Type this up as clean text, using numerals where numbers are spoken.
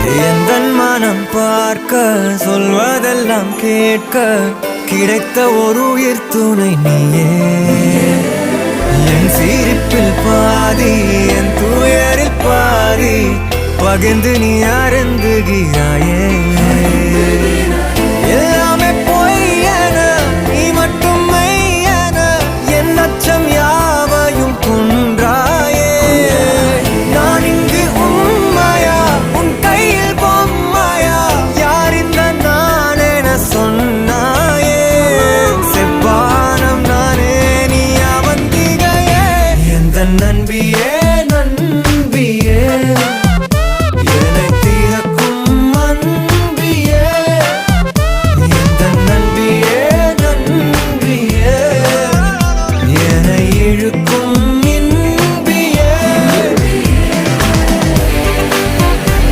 எந்தன் மனம் பார்க்க சொல்வதெல்லாம் கேட்க கிடைத்த ஒரு உயிர் துணை நீயே. என் சிரிப்பில் பாதி என் துயரில் பாதி பகிர்ந்து நீ அருந்துகிறாயே.